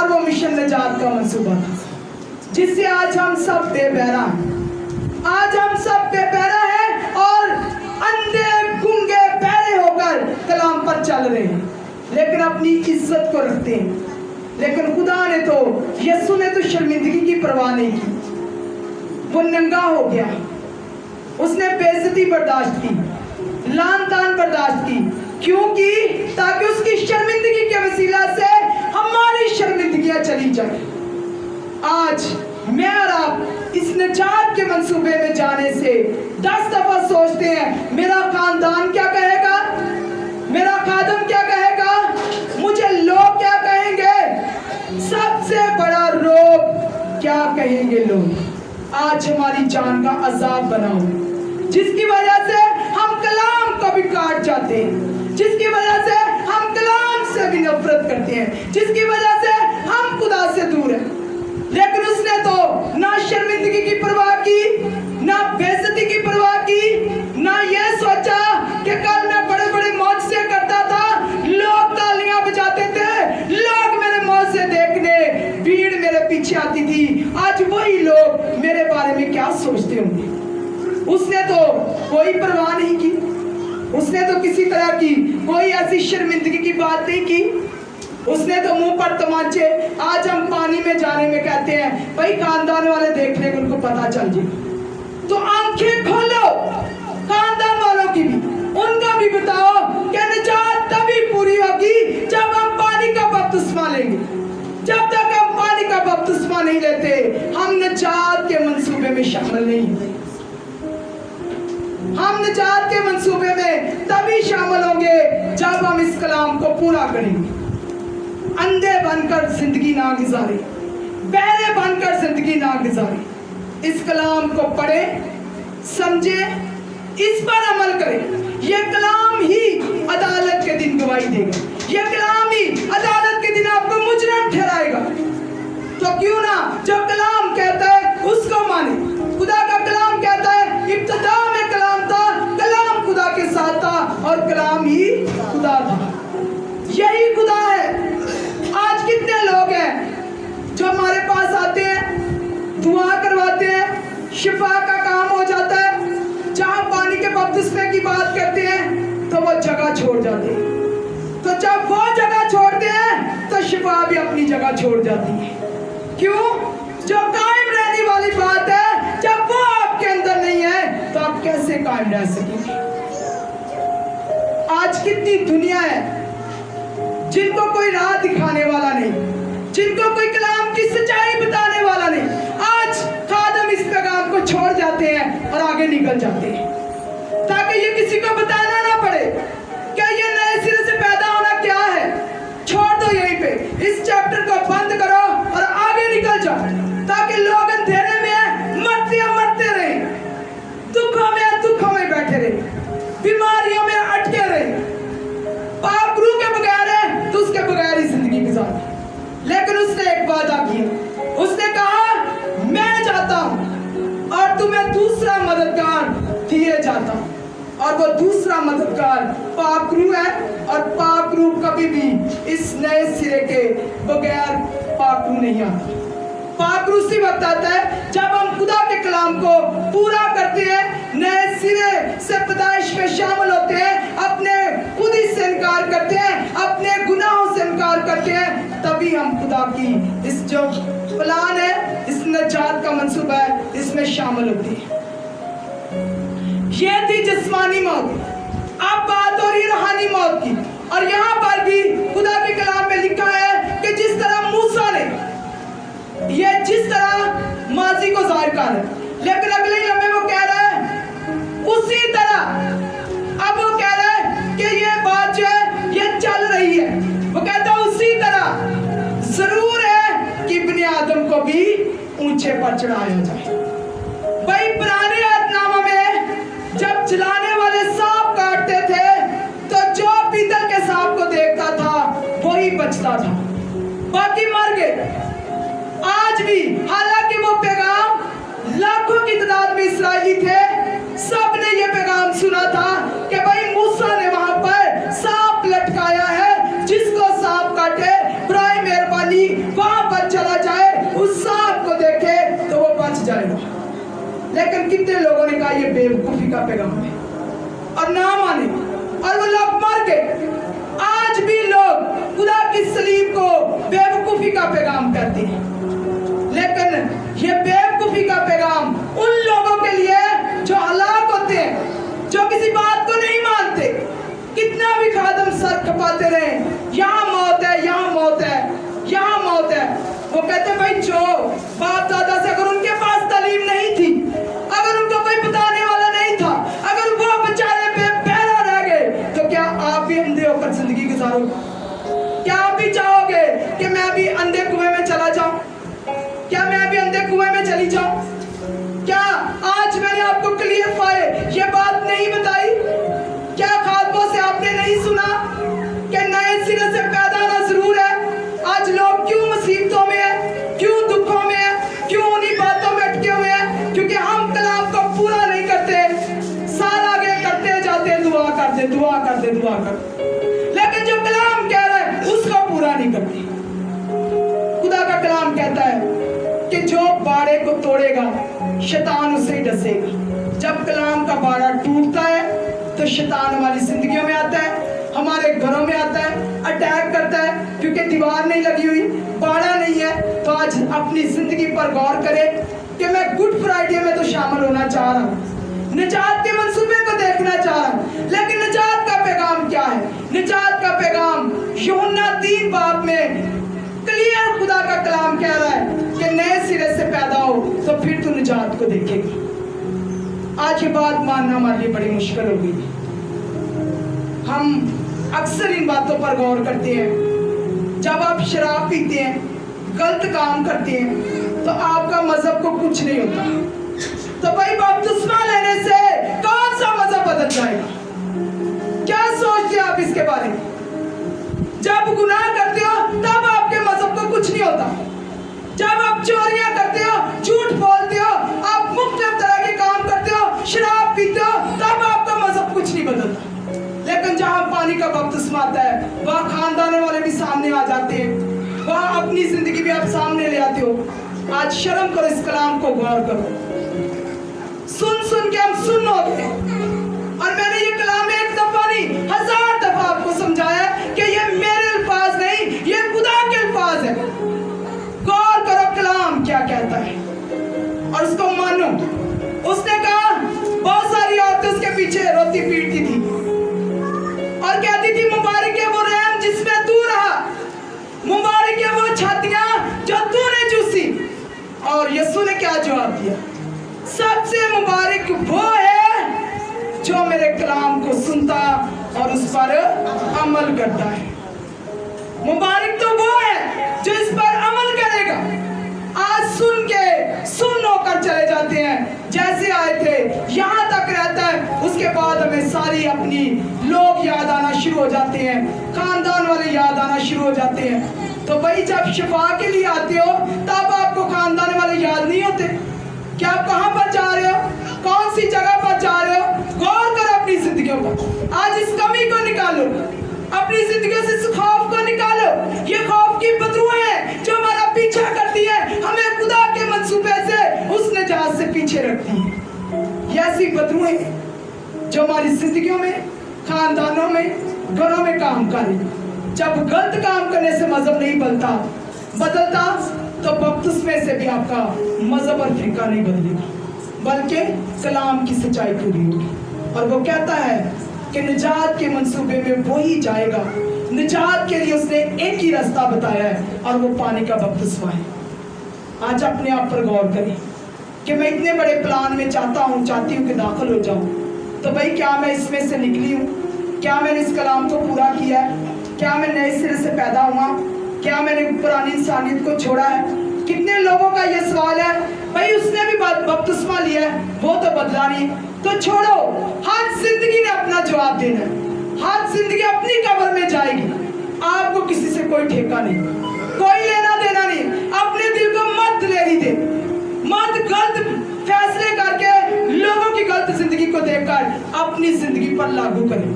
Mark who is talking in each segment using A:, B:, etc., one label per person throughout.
A: और वो मिशन निजात का मंसूबा था जिससे आज हम सब बेबहरा हैं। आज हम सब बेबहरा हैं और अंधे गूंगे बहरे होकर कलाम पर चल रहे हैं, लेकिन अपनी इज्जत को रखते हैं। लेकिन खुदा ने तो, यीशु ने तो शर्मिंदगी की परवाह नहीं की। वो नंगा हो गया, उसने बेइज्जती बर्दाश्त की, लान तान बर्दाश्त की, क्योंकि ताकि उसकी शर्मिंदगी के वसीला से हमारी शर्मिंदगियां चली जाए। आज मैं और आप इस निजात के मंसूबे में जाने से 10 दफा सोचते हैं, मेरा खानदान क्या कहेगा, मेरा खादम क्या कहेगा, मुझे लोग क्या कहेंगे, सबसे बड़ा रोग क्या कहेंगे लोग। आज हमारी जान का अजाब बना हो, जिसकी वजह से हम कलाम को भी काट जाते हैं, जिसकी वजह से हम कलाम से भी नफरत करते हैं, जिसकी वजह से हम खुदा से दूर हैं। लेकिन उसने तो ना शर्मिंदगी की परवाह की, ना बेइज्जती की परवाह की, ना ये सोचा कि कल मैं बड़े बड़े मौज से करता था, लोग तालियां बजाते थे, लोग मेरे मौज से देखने, भीड़ मेरे पीछे आती थी, आज वही लोग मेरे बारे में क्या सोचते होंगे। उसने तो कोई परवाह नहीं की, उसने तो किसी तरह की कोई ऐसी शर्मिंदगी की बात नहीं की। उसने तो मुंह पर तमाचे, आज हम पानी में जाने में कहते हैं भाई खानदान वाले देख लेंगे, उनको पता चल जाए। तो आंखें खोलो खानदान वालों की भी, उनका भी बताओ कि निजात तभी पूरी होगी जब हम पानी का बपतिस्मा लेंगे। जब तक हम पानी का बपतिस्मा नहीं लेते, हम निजात के मंसूबे में शामिल नहीं होते। हम निजात के मंसूबे में तभी शामिल होंगे जब हम इस कलाम को पूरा करेंगे। अंधे बनकर जिंदगी ना गुजारे, बहरे बनकर जिंदगी ना गुजारे। इस कलाम को पढ़े, समझे, इस पर अमल करें। यह कलाम ही अदालत के दिन गवाही देगा, यह कलाम ही अदालत के दिन आपको मुजरिम ठहराएगा। तो क्यों ना जो कलाम कहता है उसको माने। खुदा का कलाम कहता है इब्तिदा में कलाम था, कलाम खुदा के साथ था और कलाम ही खुदा था। यही खुदा है। आज कितने लोग हैं जो हमारे पास आते हैं, दुआ करवाते हैं, शिफा का काम हो जाता है, जहां पानी के बपतिस्मे की बात करते हैं तो वो जगह छोड़ जाते हैं। तो जब वो जगह छोड़ते हैं तो शिफा भी अपनी जगह छोड़ जाती है। क्यों? जो कायम रहने वाली बात है, जब वो आपके अंदर नहीं है तो आप कैसे कायम रह सकेंगे। आज कितनी दुनिया है जिनको कोई राह दिखाने वाला नहीं, जिनको कोई कलाम की सच्चाई बताने वाला नहीं। आज खादम इस पैगाम को छोड़ जाते हैं और आगे निकल जाते हैं ताकि ये किसी को बताना ना पड़े क्या ये नए सिरे से पैदा होना क्या है। छोड़ दो यहीं पे, इस चैप्टर को बंद करो और आगे निकल जाओ ताकि लोग अंधेरे में मरते रहे, दुखों में बैठे रहे, बीमारियों में अटके रहे, पाप रूह के बगैर है तो उसके बगैर ही जिंदगी गुजारी। लेकिन उसने एक वादा किया, उसने कहा मैं जाता हूं और तुम्हें दूसरा मददगार दिए जाता हूं। और वो दूसरा मददगार पाक रूह है और पाक रूह कभी भी इस नए सिरे के बगैर पाक रूह नहीं आता। पाक रूह उसी वक्त आता है जब हम खुदा के कलाम को पूरा करते हैं, नए सिरे से पैदाइश में शामिल होते हैं, अपने खुद ही से इनकार करते हैं, अपने गुनाहों से इनकार करते हैं, तभी हम खुदा की इस जो प्लान है, इस निजात का मंसूबा है, इसमें शामिल होते हैं। ये थी जिस्मानी मौत, अब बात हो रही रूहानी मौत की। और यहाँ पर भी खुदा के कलाम में लिखा है कि जिस तरह मूसा ने ये जिस तरह माजी को जाहिर कर है, लेकिन अगले ही लम्हे वो कह रहा है उसी तरह। अब वो कह रहा है कि ये बात जो है ये चल रही है, वो कहता है उसी तरह जरूर है कि इब्ने आदम को भी ऊंचे पर चढ़ाया जाए। भाई पुराने अहदनामा में जब जलाने वाले सांप काटते थे तो जो पीतल के सांप को देखता था वही बचता था, बाकी मर गए। आज भी हालांकि वो पैगाम लाखों की तादाद में इस्राएली थे, सबने ये पैगाम सुना था कि भाई मूसा ने वहां पर सांप लटकाया है, जिसको सांप काटे बराए मेहरबानी वहां लेकिन कितने लोगों ने कहा ये बेवकूफी का पैगाम है और ना माने और वो लोग मर गए। आज भी लोग खुदा की सलीब को बेवकूफी का पैगाम कहते हैं, लेकिन ये बेवकूफी का पैगाम उन लोगों के लिए जो हलाक होते हैं, जो किसी बात को नहीं मानते। कितना भी खादम सर खपाते रहे, यहाँ मौत है, यहाँ मौत है, यहाँ मौत है। वो कहते भाई जो बाप दादा से अगर उनके पास तालीम नहीं थी, अगर उनको कोई बताने वाला नहीं था, अगर वो बेचारे बेपहरा रह गए, तो क्या आप भी अंधे होकर जिंदगी गुजारोगे? क्या आप भी चाहोगे कि मैं भी अंधे कुएं में चला जाऊं? क्या मैं भी अंधे कुएं में चली जाऊं? क्या आज मैंने आपको क्लियरफाई ये बात नहीं बताई? क्या खातबों से आपने नहीं सुना कि नए सिरे से पैदा होना जरूर है? आज लोग क्यों मुसीबतों में है, क्यों दुखों में है, क्यों उन्हीं बातों में अटके हुए हैं? क्योंकि हम कलाम को पूरा नहीं करते, साल आगे करते जाते हैं, दुआ करते, दुआ करते, दुआ करते, लेकिन जो कलाम कह रहा है उसको पूरा नहीं करते। खुदा का कलाम कहता है कि जो बाड़े को तोड़ेगा शैतान उसे डसेगा। जब कलाम का बाड़ा टूटता है तो शैतान हमारी जिंदगियों में आता है, हमारे घरों में आता है, अटैक करता है, क्योंकि दीवार नहीं लगी हुई, बाड़ा नहीं है। तो आज अपनी जिंदगी पर गौर करें कि मैं गुड फ्राइडे में तो शामिल होना चाह रहा हूँ, निजात के मंसूबे को देखना चाह रहा हूँ, लेकिन निजात का पैगाम क्या है? निजात का पैगाम यूहन्ना 3 बाब में क्लियर खुदा का कलाम कह रहा है कि नए सिरे से पैदा हो तो फिर तू निजात को देखेगी। आज ये बात मानना हमारे लिए बड़ी मुश्किल हो गई। हम अक्सर इन बातों पर गौर करते हैं। जब आप शराब पीते हैं, गलत काम करते हैं, तो आपका मजहब को कुछ नहीं होता। तो भाई बपतिस्मा लेने से कौन सा मजहब बदल जाएगा? क्या सोचते हैं आप इसके बारे में? जब गुनाह करते हो तब आपके मजहब को कुछ नहीं होता। जब आप चोरियां करते हो, झूठ बोलते हो, आप मुख्तलिफ तरह के काम करते हो, शराब पीते हो, तब आपका मजहब कुछ नहीं बदलता। लेकिन जहाँ पानी का बपतिस्मा आता है, वहाँ खानदान वाले भी सामने आ जाते हैं, वहाँ अपनी जिंदगी भी आप सामने ले आते हो। आज शर्म करो, इस कलाम को गौर करो। सुन सुन के हम सुन हो गए, और मैंने ये कलाम एक दफा नहीं 1000 दफा आपको समझाया कि ये मेरे अल्फाज नहीं, ये खुदा के अल्फाज है। गौर करो कलाम क्या कहता है और उसको मानो। उसने कहा बहुत सारी औरतें उसके पीछे रोती पीटती थी और कहती थी मुबारक है वो रहम जिसमें तू रहा, मुबारक है वो छातियां जो तूने चूसी। और यीशु ने क्या जवाब दिया? सबसे मुबारक वो है जो मेरे कलाम को सुनता और उस पर अमल करता है। मुबारक तो वो है जो इस पर अमल करेगा। आज सुन के सुन होकर चले जाते हैं, जैसे आए थे यहाँ तक रहता है, उसके बाद हमें सारी अपनी लोग याद आना शुरू हो जाते हैं, खानदान वाले याद आना शुरू हो जाते हैं। तो भाई जब शिफा के लिए आते हो तब आपको खानदान वाले याद नहीं होते? क्या आप कहाँ पर जा रहे हो, कौन सी जगह पर जा रहे हो? गौर करो अपनी जिंदगियों पर। आज इस कमी को निकालो, अपनी जिंदगियों से इस खौफ को निकालो। ये खौफ की बदबूएं हैं जो हमारा पीछा करती है, हमें खुदा के मंसूबे से उस निजात से पीछे रखती है। ये ऐसी बदबूएं जो हमारी जिंदगियों में, खानदानों में, घरों में काम करें। जब गलत काम करने से मजहब नहीं बदलता तो बपतिस्मे से भी आपका मजहब और फिरका नहीं बदलेगा, बल्कि कलाम की सच्चाई पूरी होगी। और वो कहता है कि निजात के मंसूबे में वो ही जाएगा। निजात के लिए उसने एक ही रास्ता बताया है और वो पानी का बपतिस्मा है। आज अपने आप पर गौर करें कि मैं इतने बड़े प्लान में चाहती हूँ कि दाखिल हो जाऊँ, तो भाई क्या मैं इसमें से निकली हूँ? क्या मैंने इस कलाम को पूरा किया है? क्या मैं नए सिरे से पैदा हुआ? क्या मैंने पुरानी इंसानियत को छोड़ा है? कितने लोगों का ये सवाल है, भाई उसने भी बपतिस्मा लिया है, वो तो बदला नहीं। तो छोड़ो, हर जिंदगी ने अपना जवाब देना है, हर जिंदगी अपनी कब्र में जाएगी। आपको किसी से कोई ठेका नहीं, कोई लेना देना नहीं। अपने दिल को मत लेनी दे, मत गलत फैसले करके लोगों की गलत जिंदगी को देखकर अपनी जिंदगी पर लागू करें,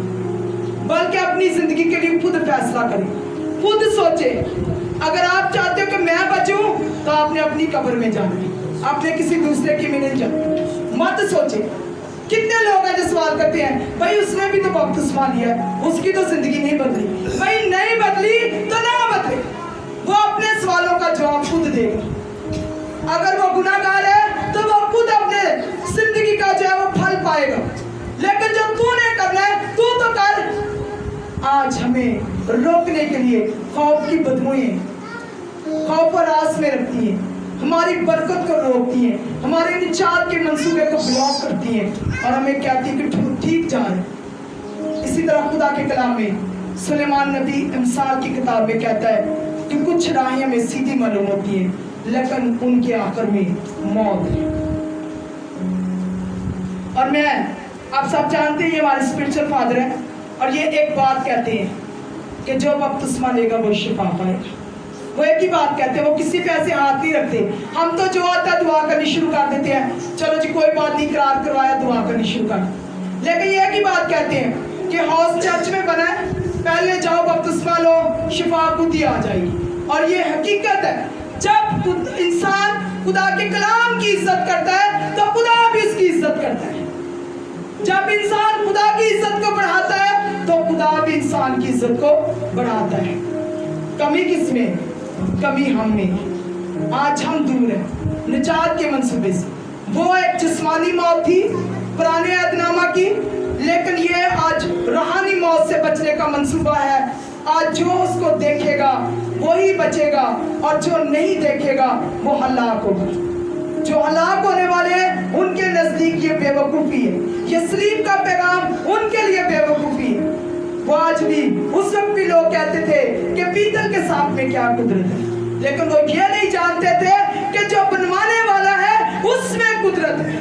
A: बल्कि अपनी जिंदगी के लिए खुद फैसला करें, खुद सोचे। अगर आप चाहते हो कि मैं बचूं तो आपने अपनी कब्र में जाना है, आपने किसी दूसरे की में नहीं जाना। मत सोचे। कितने लोग हैं जो सवाल करते हैं, भाई उसने भी तो बपतिस्मा लिया है, उसकी तो जिंदगी नहीं बदली। भाई नहीं बदली तो ना बदले, वो अपने सवालों का जवाब खुद देगा। अगर वो गुनाहगार है तो वो खुद अपने जिंदगी का जो है वो फल पाएगा। लेकिन जो तूने करना है तू तो कर। आज हमें रोकने के लिए खौफ की बदबूएं खौफ और आस में रखती हैं, हमारी बरकत को रोकती हैं, हमारे निजात के मंसूबे को ब्लॉक करती हैं और हमें कहती है कि ठीक जा रहे। इसी तरह खुदा के कलाम में सुलेमान नबी अमसाल की किताब में कहता है कि कुछ राहें हमें सीधी मालूम होती हैं लेकिन उनके आखिर में मौत है। और मैं आप सब जानते हैं ये हमारे स्पिरिचुअल फादर हैं और ये एक बात कहते हैं कि जो बपतिस्मा लेगा वो शिफा पाएगा। वो एक ही बात कहते हैं, वो किसी पे ऐसे हाथ नहीं रखते। हम तो जो आता है दुआ करनी शुरू कर देते हैं, चलो जी कोई बात नहीं, करार करवाया, दुआ करनी शुरू कर। लेकिन ये एक ही बात कहते हैं कि हाउस चर्च में बना है, पहले जाओ बपतिस्मा लो, शिफा खुद ही आ जाएगी। और ये हकीकत है, जब इंसान खुदा के कलाम की इज्जत करता है तो खुदा भी उसकी इज्जत करता है। जब इंसान खुदा की इज्जत को बढ़ाता है तो खुदा भी इंसान की इज्जत को बढ़ाता है। कमी किसमें? कमी हम में। आज हम दूर हैं निजात के मंसूबे से। वो एक जिस्मानी मौत थी पुराने अहदनामा की, लेकिन ये आज रूहानी मौत से बचने का मंसूबा है। आज जो उसको देखेगा वही बचेगा और जो नहीं देखेगा वो हलाक होगा। जो हलाक होने वाले हैं उनके नजदीक ये बेवकूफ़ी है, ये सलीब का पैगाम उनके लिए बेवकूफ़ी है। वो आज भी, उस वक्त भी लोग कहते थे कि पीतल के सांप में क्या कुदरत है, लेकिन वो ये नहीं जानते थे कि जो बनवाने वाला है उसमें कुदरत है,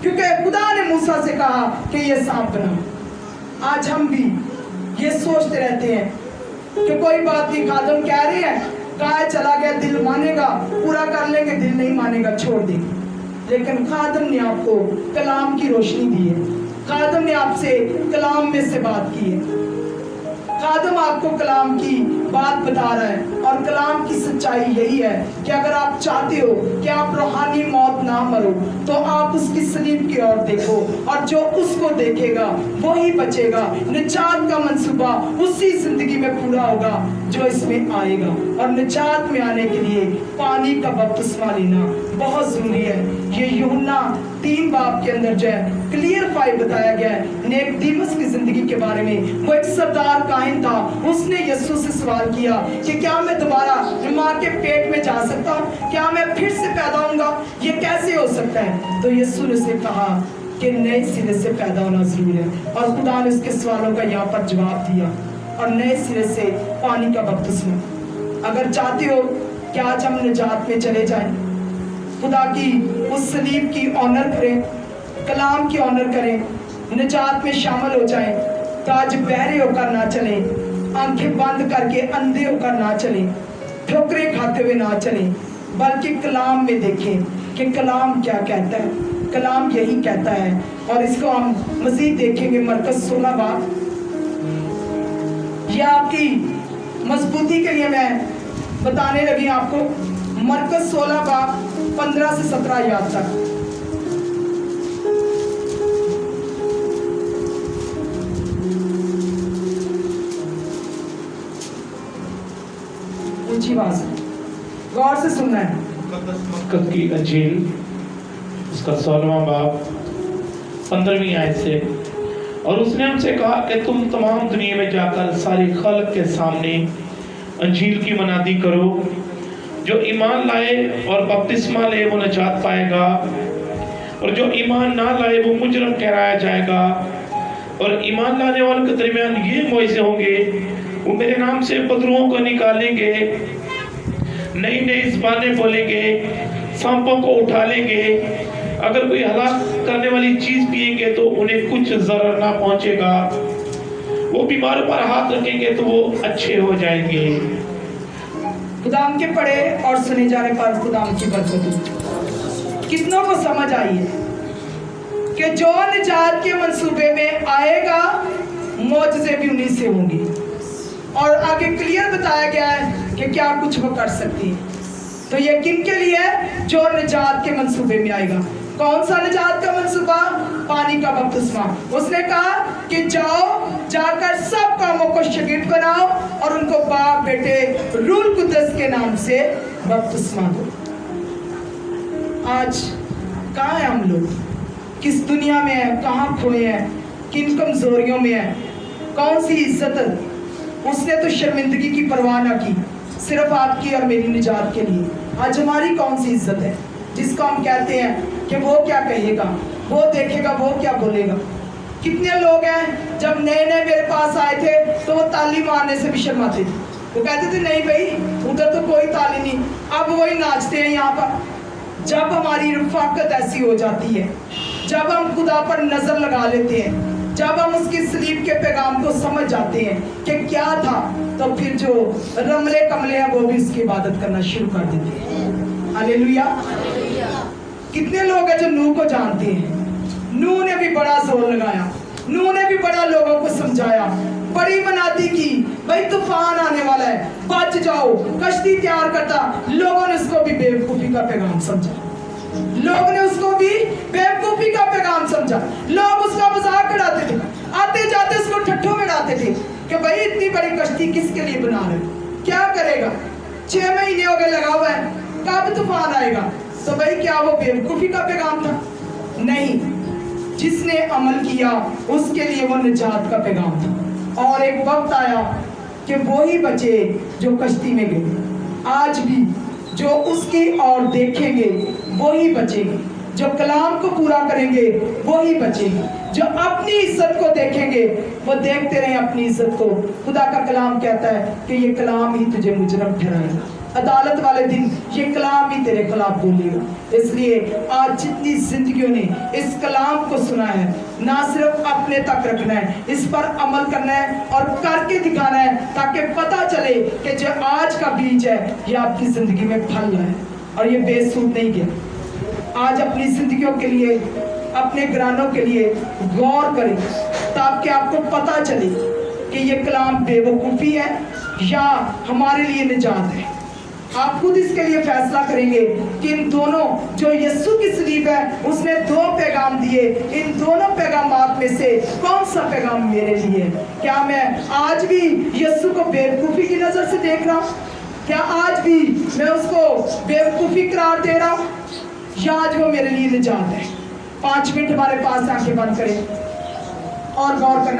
A: क्योंकि खुदा ने मूसा से कहा कि ये सांप बना। आज हम भी ये सोचते रहते हैं कि कोई बात नहीं, खादम कह रहे हैं, कहा चला गया, दिल मानेगा, पूरा कर लेंगे, दिल नहीं मानेगा छोड़ देंगे। लेकिन खादम ने आपको कलाम की रोशनी दी है, खादम ने आपसे कलाम में से बात की है, खादम आपको कलाम की बात बता रहा है। और कलाम की सच्चाई यही है कि अगर आप चाहते हो कि आप रूहानी मौत ना मरो तो आप उसकी सलीब की ओर देखो, और जो उसको देखेगा वही बचेगा। निजात का मंसूबा उसी जिंदगी में पूरा होगा जो इसमें आएगा। और निजात में आने के लिए पानी का बपतिस्मा लेना बहुत जरूरी है। ये यूहन्ना 3 बाब के अंदर जो है क्लियर फाइल बताया गया है निकोदेमुस की जिंदगी के बारे में। वो एक सरदार काहिन था, उसने यीशु से सवाल किया कि क्या मैं दोबारा माँ के पेट में जा सकता हूँ, क्या मैं फिर से पैदा होऊंगा, ये कैसे हो सकता है? तो यीशु ने उसे कहा कि नए सिरे से पैदा होना जरूरी है। और खुदा ने उसके सवालों का यहाँ पर जवाब दिया, और नए सिरे से पानी का बपतिस्मा। अगर चाहते हो कि आज हम निजात में चले जाएं, खुदा की उस सलीब की ऑनर करें, कलाम की ऑनर करें, निजात में शामिल हो जाएं, तो आज बहरे होकर ना चलें, आंखें बंद करके अंधे होकर ना चलें, ठोकरें खाते हुए ना चलें, बल्कि कलाम में देखें कि कलाम क्या कहता है। कलाम यही कहता है, और इसको हम मजीद देखेंगे मरकज़ 16 बाब। यह आपकी मजबूती के लिए मैं बताने लगी आपको, मरकज़ 16 बाब 15 से 17 आयत तक। ऊंची आवाज गौर से सुनना है।
B: मरकज़ की अंजील उसका 16वां बाब 15वीं आयत से, और उसने हमसे कहा कि तुम तमाम दुनिया में जाकर सारी खल्क के सामने अंजील की मनादी करो। जो ईमान लाए और बपतिस्मा ले वो निजात पाएगा, और जो ईमान ना लाए वो मुजरम ठहराया जाएगा। और ईमान लाने वालों के दरमियान ये मुआवजे होंगे, वो मेरे नाम से बदरुओं को निकालेंगे, नई नई ज़बानें बोलेंगे, सांपों को उठा लेंगे, अगर कोई हलाक करने वाली चीज़ पिएंगे तो उन्हें कुछ ज़रर ना पहुंचेगा, वो बीमारों पर हाथ रखेंगे तो वो अच्छे हो जाएंगे।
A: खुदाम के पढ़े और सुने जाने पर खुदाम की बरकत। कितनों को समझ आई है कि जो निजात के मंसूबे में आएगा मौजज़े भी उन्हीं से होंगी, और आगे क्लियर बताया गया है कि क्या कुछ वो कर सकती है। तो ये किन के लिए? जो निजात के मंसूबे में आएगा। कौन सा निजात का मंसूबा? पानी का बपतिस्मा। उसने कहा कि जाओ, जाकर सब कामों को शगीर्द बनाओ और उनको बाप बेटे रूह कुद्दस के नाम से बपतिस्मा दो। आज कहाँ हैं हम लोग? किस दुनिया में है? कहाँ खोए हैं? किन कमजोरियों में है? कौन सी इज्जत? उसने तो शर्मिंदगी की परवाह ना की, सिर्फ आपकी और मेरी निजात के लिए। आज हमारी कौन सी इज्जत है जिसको हम कहते हैं कि वो क्या कहेगा, वो देखेगा, वो क्या बोलेगा? कितने लोग हैं जब नए नए मेरे पास आए थे तो वो ताली मारने से भी शर्माते थे। वो कहते थे नहीं भाई उधर तो कोई ताली नहीं। अब वही नाचते हैं यहाँ पर। जब हमारी रफाकत ऐसी हो जाती है, जब हम खुदा पर नजर लगा लेते हैं, जब हम उसकी सलीब के पैगाम को समझ जाते हैं कि क्या था, तो फिर जो रमले कमले हैं वो भी उसकी इबादत करना शुरू कर देते हैं। हालेलुया। कितने लोग हैं जो नूह को जानते हैं? नूह ने भी बड़ा जोर लगाया, नूह ने भी बड़ा लोगों को समझाया, बड़ी मनाती की, भाई तूफान आने वाला है, बच जाओ, कश्ती तैयार करता। लोगों ने उसको भी बेवकूफी का पैगाम समझा, लोग ने उसको भी बेवकूफी का पैगाम समझा। लोग उसका मजाक उड़ाते थे, आते जाते उसको ठट्ठों में डालते थे कि भाई इतनी बड़ी कश्ती किसके लिए बना रहे हो, क्या करेगा? 6 महीने हो गए लगा हुआ है, कब तूफान आएगा? तो भाई क्या वो बेवकूफी का पैगाम था? नहीं, जिसने अमल किया उसके लिए वो निजात का पैगाम था। और एक वक्त आया कि वो ही बचे जो कश्ती में गए। आज भी जो उसकी ओर देखेंगे वो ही बचेंगे, जो कलाम को पूरा करेंगे वो ही बचेंगे, जो अपनी इज्जत को देखेंगे वो देखते रहे अपनी इज्जत को। खुदा का कलाम कहता है कि ये कलाम ही तुझे मुजरम ठहराएगा, अदालत वाले दिन ये कलाम ही तेरे खिलाफ बोलेगा। इसलिए आज जितनी जिंदगियों ने इस कलाम को सुना है, ना सिर्फ अपने तक रखना है, इस पर अमल करना है और करके दिखाना है, ताकि पता चले कि जो आज का बीज है ये आपकी जिंदगी में फल रहा है और ये बेसूद नहीं गया। आज अपनी जिंदगियों के लिए, अपने घरानों के लिए गौर करें ताकि आपको पता चले कि ये कलाम बेवकूफ़ी है या हमारे लिए निजात है। आप खुद इसके लिए फैसला करेंगे कि इन दोनों, जो यीशु की सलीब है उसने 2 पैगाम दिए, इन दोनों पैगामात में से कौन सा पैगाम मेरे लिए है? क्या मैं आज भी यीशु को बेवकूफ़ी की नज़र से देख रहा हूँ? क्या आज भी मैं उसको बेवकूफ़ी करार दे रहा हूँ या आज वो मेरे लिए निजात है? 5 मिनट हमारे पास आंखें बंद करें और गौर करना।